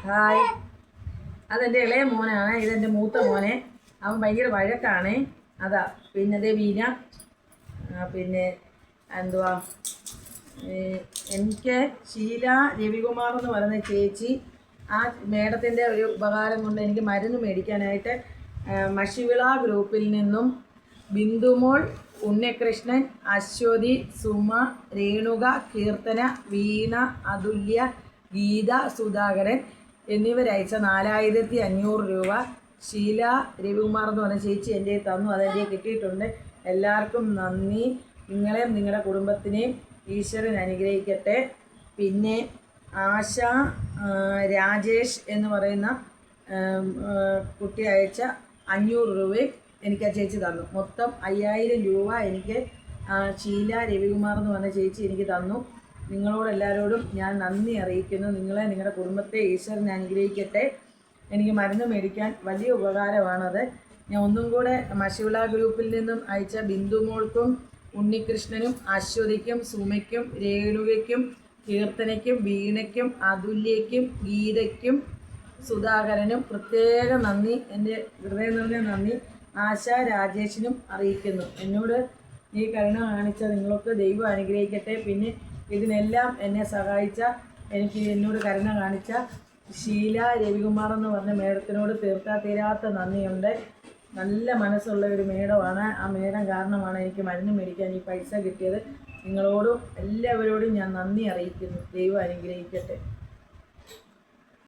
Hi, അതെൻ്റെ ഇളയ മോനാണ്. ഇതെൻ്റെ മൂത്ത മോനെ. അവൻ ഭയങ്കര വഴക്കാണ്. അതാ പിന്നെ അതേ വീന. പിന്നെ എന്തുവാ, എനിക്ക് ഷീല രവികുമാർ എന്ന് പറയുന്ന ചേച്ചി, ആ മേഡത്തിൻ്റെ ഒരു ഉപകാരം കൊണ്ട് എനിക്ക് മരുന്ന് മേടിക്കാനായിട്ട് മഷിവിള ഗ്രൂപ്പിൽ നിന്നും ബിന്ദുമോൾ, ഉണ്ണികൃഷ്ണൻ, അശ്വതി, സുമ, രേണുക, കീർത്തന, വീണ, അതുല്യ, ഗീത, സുധാകരൻ എന്നിവരയച്ച 4500 രൂപ ഷീല രവികുമാർ എന്ന് പറഞ്ഞ ചേച്ചി എൻ്റെ തന്നു. അതെൻ്റെ കിട്ടിയിട്ടുണ്ട്. എല്ലാവർക്കും നന്ദി. നിങ്ങളെയും നിങ്ങളുടെ കുടുംബത്തിനെയും ഈശ്വരൻ അനുഗ്രഹിക്കട്ടെ. പിന്നെ ആശ രാജേഷ് എന്ന് പറയുന്ന കുട്ടി അയച്ച 500 രൂപയും എനിക്ക് ആ ചേച്ചി തന്നു. മൊത്തം 5000 രൂപ എനിക്ക് ഷീല രവികുമാർ എന്ന് പറഞ്ഞ ചേച്ചി എനിക്ക് തന്നു. നിങ്ങളോടെല്ലാവരോടും ഞാൻ നന്ദി അറിയിക്കുന്നു. നിങ്ങളെ നിങ്ങളുടെ കുടുംബത്തെ ഈശ്വരൻ അനുഗ്രഹിക്കട്ടെ. എനിക്ക് മരുന്ന് മേടിക്കാൻ വലിയ ഉപകാരമാണത്. ഞാൻ ഒന്നും കൂടെ മഷിവിള ഗ്രൂപ്പിൽ നിന്നും അയച്ച ബിന്ദുമോൾക്കും, ഉണ്ണികൃഷ്ണനും, അശ്വതിക്കും, സുമയ്ക്കും, രേണുകയ്ക്കും, കീർത്തനയ്ക്കും, വീണയ്ക്കും, അതുല്യയ്ക്കും, ഗീതയ്ക്കും, സുധാകരനും പ്രത്യേക നന്ദി. എൻ്റെ ഹൃദയം നിറഞ്ഞ നന്ദി ആശ രാജേഷിനും അറിയിക്കുന്നു. എന്നോട് ഈ കരുണ കാണിച്ച നിങ്ങൾക്ക് ദൈവം അനുഗ്രഹിക്കട്ടെ. പിന്നെ ഇതിനെല്ലാം എന്നെ സഹായിച്ച, എന്നോട് കരുണ കാണിച്ച ഷീല രവികുമാർ എന്ന് പറഞ്ഞ മേഡത്തിനോട് തീരാത്ത നന്ദിയുണ്ട്. നല്ല മനസ്സുള്ള ഒരു മേഡമാണ്. ആ മേഡം കാരണമാണ് എനിക്ക് മരുന്ന് മേടിക്കാൻ ഈ പൈസ കിട്ടിയത്. നിങ്ങളോടും എല്ലാവരോടും ഞാൻ നന്ദി അറിയിക്കുന്നു. ദൈവം അനുഗ്രഹിക്കട്ടെ.